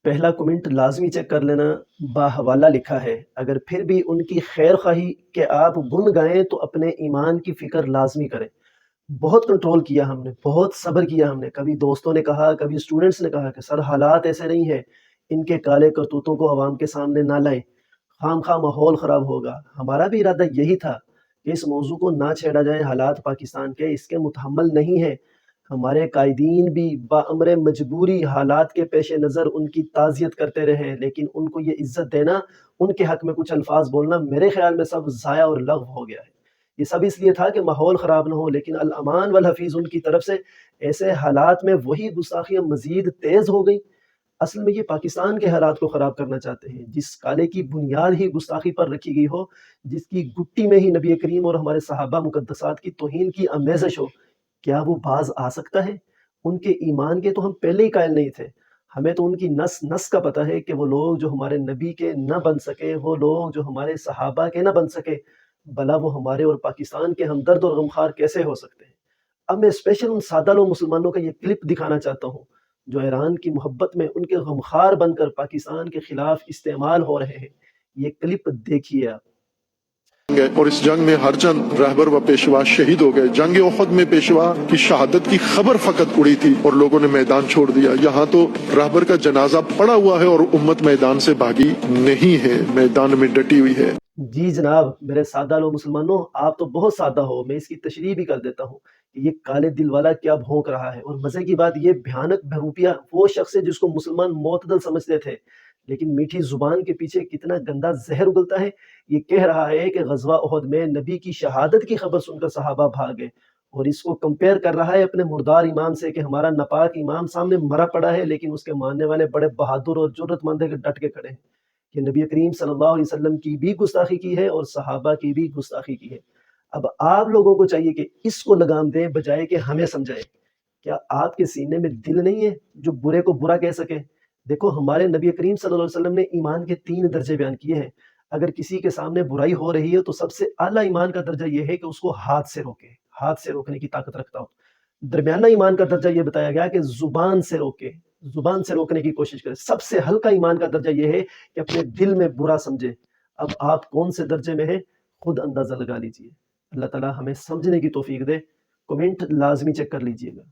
پہلا کمنٹ لازمی چیک کر لینا، باحوالہ لکھا ہے، اگر پھر بھی ان کی خیر خواہی کہ آپ گن گائیں تو اپنے ایمان کی فکر لازمی کریں۔ بہت کنٹرول کیا ہم نے، بہت صبر کیا ہم نے، کبھی دوستوں نے کہا، کبھی اسٹوڈنٹس نے کہا کہ سر حالات ایسے نہیں ہیں، ان کے کالے کرتوتوں کو عوام کے سامنے نہ لائیں، خام خواہ ماحول خراب ہوگا۔ ہمارا بھی ارادہ یہی تھا کہ اس موضوع کو نہ چھیڑا جائے، حالات پاکستان کے اس کے متحمل نہیں ہیں۔ ہمارے قائدین بھی بامر مجبوری حالات کے پیش نظر ان کی تعزیت کرتے رہے، لیکن ان کو یہ عزت دینا، ان کے حق میں کچھ الفاظ بولنا میرے خیال میں سب ضائع اور لغو ہو گیا ہے۔ یہ سب اس لیے تھا کہ ماحول خراب نہ ہو، لیکن الامان والحفیظ ان کی طرف سے ایسے حالات میں وہی گستاخیاں مزید تیز ہو گئیں۔ اصل میں یہ پاکستان کے حالات کو خراب کرنا چاہتے ہیں، جس کالے کی بنیاد ہی گستاخی پر رکھی گئی ہو، جس کی گٹی میں ہی نبی کریم اور ہمارے صحابہ مقدسات کی توہین کی آمیزش ہو، کیا وہ باز آ سکتا ہے؟ ان کے ایمان کے تو ہم پہلے ہی قائل نہیں تھے۔ ہمیں تو ان کی نس نس کا پتہ ہے کہ وہ لوگ جو ہمارے نبی کے نہ بن سکے، وہ لوگ جو ہمارے صحابہ کے نہ بن سکے، بھلا وہ ہمارے اور پاکستان کے ہمدرد اور غمخوار کیسے ہو سکتے ہیں؟ اب میں اسپیشل ان سادہ لوگ مسلمانوں کا یہ کلپ دکھانا چاہتا ہوں جو ایران کی محبت میں ان کے غمخوار بن کر پاکستان کے خلاف استعمال ہو رہے ہیں۔ یہ کلپ دیکھیے آپ۔ اور اس جنگ میں ہر چند رہبر و پیشوا شہید ہو گئے۔ جنگ احد میں پیشوا کی شہادت کی خبر فقط اڑی تھی اور لوگوں نے میدان چھوڑ دیا۔ یہاں تو رہبر کا جنازہ پڑا ہوا ہے اور امت میدان سے بھاگی نہیں ہے، میدان میں ڈٹی ہوئی ہے۔ جی جناب، میرے سادہ لو مسلمانوں، آپ تو بہت سادہ ہو، میں اس کی تشریح بھی کر دیتا ہوں کہ یہ کالے دل والا کیا بھونک رہا ہے۔ اور مزے کی بات، یہ بھیانک بہروپیہ وہ شخص ہے جس کو مسلمان معتدل سمجھتے تھے، لیکن میٹھی زبان کے پیچھے کتنا گندا زہر اگلتا ہے۔ یہ کہہ رہا ہے کہ غزوہ احد میں نبی کی شہادت کی خبر سن کر صحابہ بھاگے، اور اس کو کمپیئر کر رہا ہے اپنے مردار امام سے کہ ہمارا ناپاک امام سامنے مرا پڑا ہے، لیکن اس کے ماننے والے بڑے بہادر اور جرت مند ہیں کہ ڈٹ کے کھڑے ہیں۔ کہ نبی کریم صلی اللہ علیہ وسلم کی بھی گستاخی کی ہے اور صحابہ کی بھی گستاخی کی ہے۔ اب آپ لوگوں کو چاہیے کہ اس کو لگام دیں بجائے کہ ہمیں سمجھائیں۔ کیا آپ کے سینے میں دل نہیں ہے جو برے کو برا کہہ سکے؟ دیکھو، ہمارے نبی کریم صلی اللہ علیہ وسلم نے ایمان کے 3 درجے بیان کیے ہیں۔ اگر کسی کے سامنے برائی ہو رہی ہے تو سب سے اعلیٰ ایمان کا درجہ یہ ہے کہ اس کو ہاتھ سے روکے، ہاتھ سے روکنے کی طاقت رکھتا ہو۔ درمیانہ ایمان کا درجہ یہ بتایا گیا کہ زبان سے روکے، زبان سے روکنے کی کوشش کرے۔ سب سے ہلکا ایمان کا درجہ یہ ہے کہ اپنے دل میں برا سمجھے۔ اب آپ کون سے درجے میں ہیں خود اندازہ لگا لیجئے۔ اللہ تعالیٰ ہمیں سمجھنے کی توفیق دے۔ کمنٹ لازمی چیک کر لیجئے گا۔